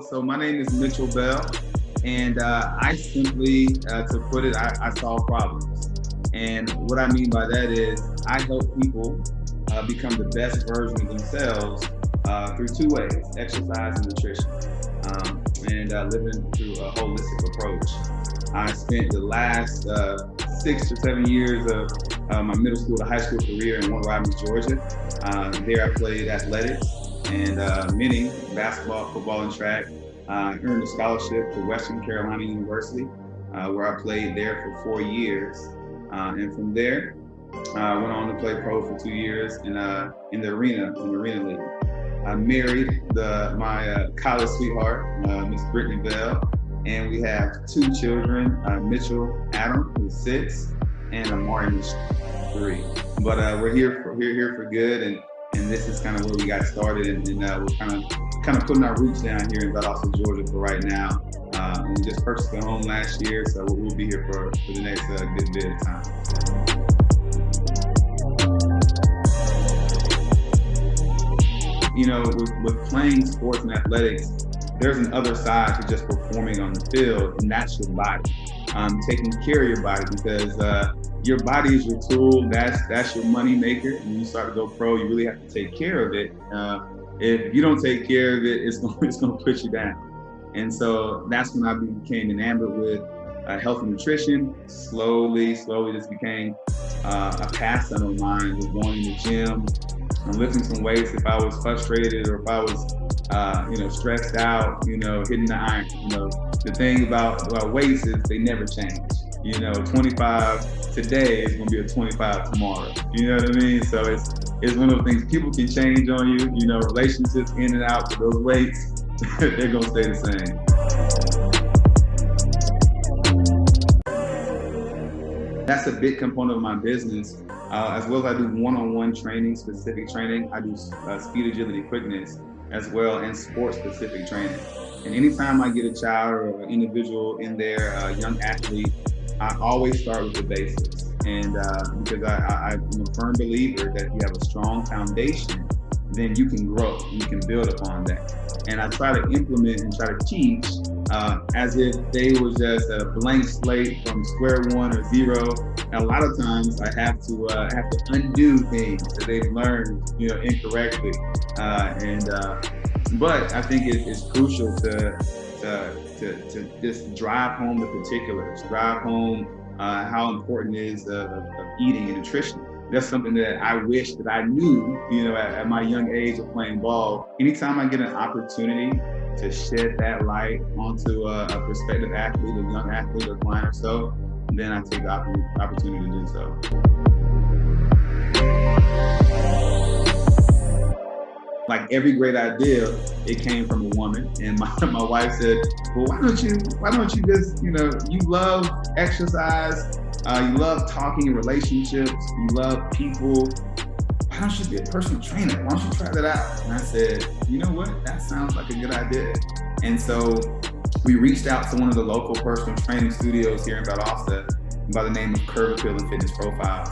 So my name is Mitchell Bell, and I simply, to put it, I solve problems. And what I mean by that is I help people become the best version of themselves through two ways: exercise and nutrition, and living through a holistic approach. I spent the last 6 or 7 years of my middle school to high school career in Warner Robins, Georgia. There I played athletics and many basketball, football, and track. Earned a scholarship to Western Carolina University, where I played there for 4 years. And from there, I went on to play pro for 2 years in the arena league. I married my college sweetheart, Miss Brittany Bell, and we have 2 children, Mitchell Adam, who's 6, and Amari, who's 3. But we're here for good, and this is kind of where we got started, and we're kind of putting our roots down here in Valdosta, Georgia for right now. And we just purchased a home last year, so we'll be here for the next good bit of time. You know, with playing sports and athletics, there's an other side to just performing on the field, and that's your body. Taking care of your body, because your body is your tool. That's your money maker. When you start to go pro, you really have to take care of it. If you don't take care of it, it's going to put you down. And so that's when I became enamored with health and nutrition. Slowly, this became a pastime of mine, with going to the gym and lifting some weights if I was frustrated or if I was stressed out, hitting the iron. The thing about weights is they never change. 25 today is gonna be a 25 tomorrow. You know what I mean? So it's one of the things people can change on you. Relationships in and out, but those weights, they're gonna stay the same. That's a big component of my business. As well as I do one-on-one training, specific training. I do speed, agility, quickness, as well, and sports-specific training. And anytime I get a child or an individual in there, a young athlete, I always start with the basics. And because I'm a firm believer that if you have a strong foundation, then you can grow, you can build upon that. And I try to implement and try to teach as if they were just a blank slate from square one or zero. And a lot of times I have to undo things that they've learned, incorrectly. But I think it's crucial to just drive home the particulars, drive home how important it is of eating and nutrition. That's something that I wish that I knew, at my young age of playing ball. Anytime I get an opportunity to shed that light onto a prospective athlete, a young athlete, a client or so, then I take the opportunity to do so. Like every great idea, it came from a woman. And my wife said, well, why don't you just, you love exercise, you love talking in relationships, you love people. Why don't you be a personal trainer? Why don't you try that out? And I said, you know what? That sounds like a good idea. And so we reached out to one of the local personal training studios here in Valdosta by the name of Curve Appeal and Fitness Profiles.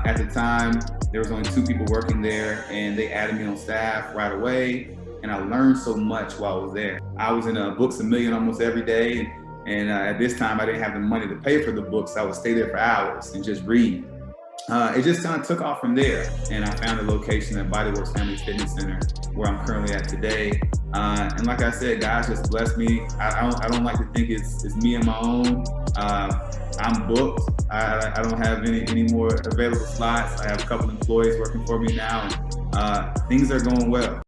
At the time, there was only 2 people working there, and they added me on staff right away. And I learned so much while I was there. I was in Books A Million almost every day. And at this time, I didn't have the money to pay for the books. I would stay there for hours and just read. It just kind of took off from there. And I found a location at Bodyworks Family Fitness Center, where I'm currently at today. And like I said, God just blessed me. I don't like to think it's me on my own. I'm booked. I don't have any more available slots. I have a couple employees working for me now, and things are going well.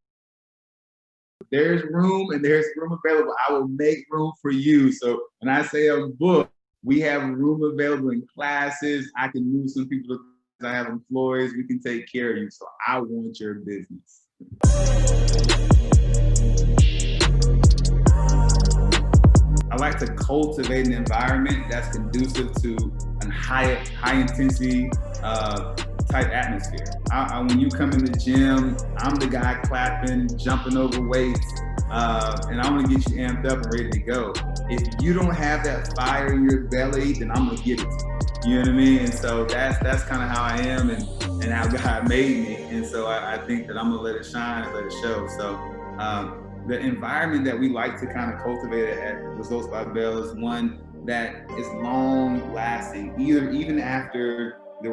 There's room and there's room available. I will make room for you. So when I say I'm booked, we have room available in classes. I can move some people. I have employees. We can take care of you. So I want your business. I like to cultivate an environment that's conducive to a high intensity type atmosphere. When you come in the gym, I'm the guy clapping, jumping over weights, and I want to get you amped up and ready to go. If you don't have that fire in your belly, then I'm gonna give it to you. You know what I mean? And so that's kind of how I am and how God made me. And so I think that I'm gonna let it shine and let it show. So the environment that we like to kind of cultivate at Results by Bell is one that is long lasting. Even after the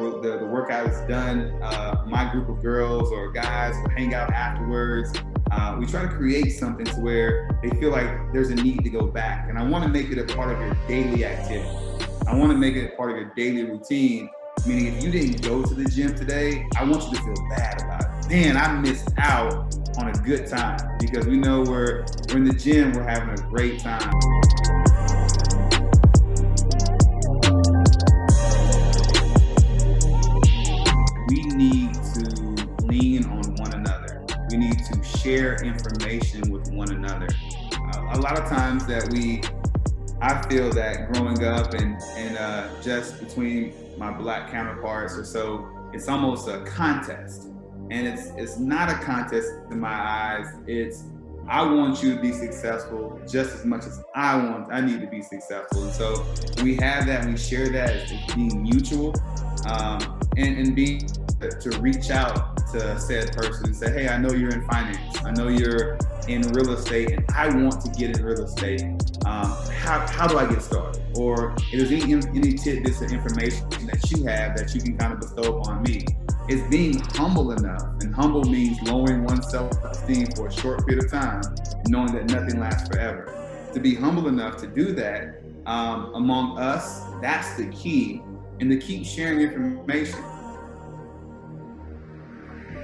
workout is done, my group of girls or guys will hang out afterwards. We try to create something to where they feel like there's a need to go back. And I want to make it a part of your daily activity. I want to make it a part of your daily routine. Meaning if you didn't go to the gym today, I want you to feel bad about it. Man, I missed out on a good time, because we know we're in the gym, we're having a great time. We need to lean on one another. We need to share information with one another. A lot of times I feel that growing up and just between my Black counterparts or so, it's almost a contest. And it's not a contest in my eyes. It's, I want you to be successful just as much as I need to be successful. And so we have that, and we share that as being mutual, and being to reach out to said person and say, hey, I know you're in finance. I know you're in real estate, and I want to get in real estate. How do I get started? Or if there's any tidbits of information that you have that you can kind of bestow upon me. It's being humble enough, and humble means lowering one's self-esteem for a short period of time, knowing that nothing lasts forever. To be humble enough to do that among us, that's the key, and to keep sharing information.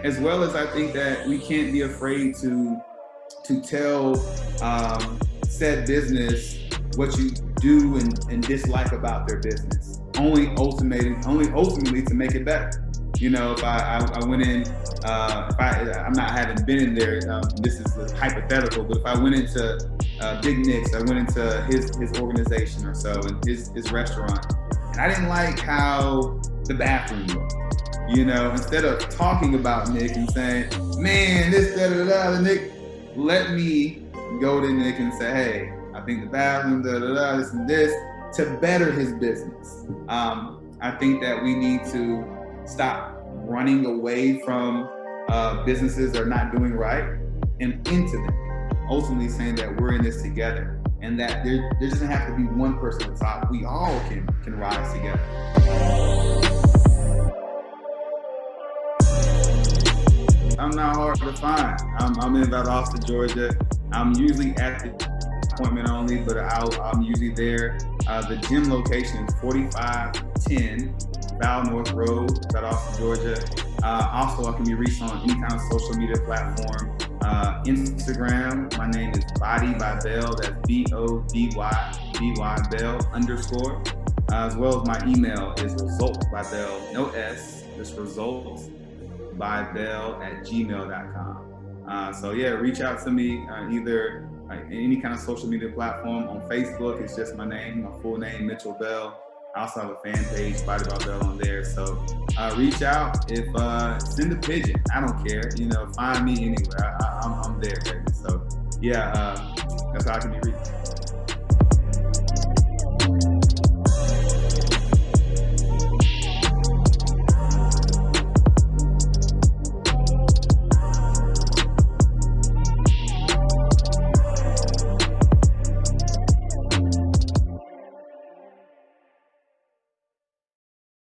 As well as I think that we can't be afraid to tell said business what you do and dislike about their business, only ultimately to make it better. You know, if I went in, I haven't been in there, this is hypothetical, but if I went into Big Nick's, I went into his organization or so, and his restaurant, and I didn't like how the bathroom looked. You know, instead of talking about Nick and saying, man, this, da-da-da, Nick, let me go to Nick and say, hey, I think the bathroom, da-da-da, this and this, to better his business. I think that we need to stop running away from businesses that are not doing right and into them, ultimately saying that we're in this together, and that there doesn't have to be one person at the top. We all can rise together. I'm not hard to find. I'm in Valdosta, Georgia. I'm usually at the appointment only, but I'm usually there. The gym location is 4510 Val North Road, Valdosta, Georgia. Also, I can be reached on any kind of social media platform. Instagram, my name is Body by Bell. That's BODY Bell _ as well as my email is results by Bell, no S, just results by Bell at gmail.com. So yeah, reach out to me either any kind of social media platform. On Facebook, it's just my name, my full name, Mitchell Bell. I also have a fan page, Body by Bell, on there. So reach out. If send a pigeon, I don't care. You know, find me anywhere. I'm there, baby. So yeah, that's how I can be reached.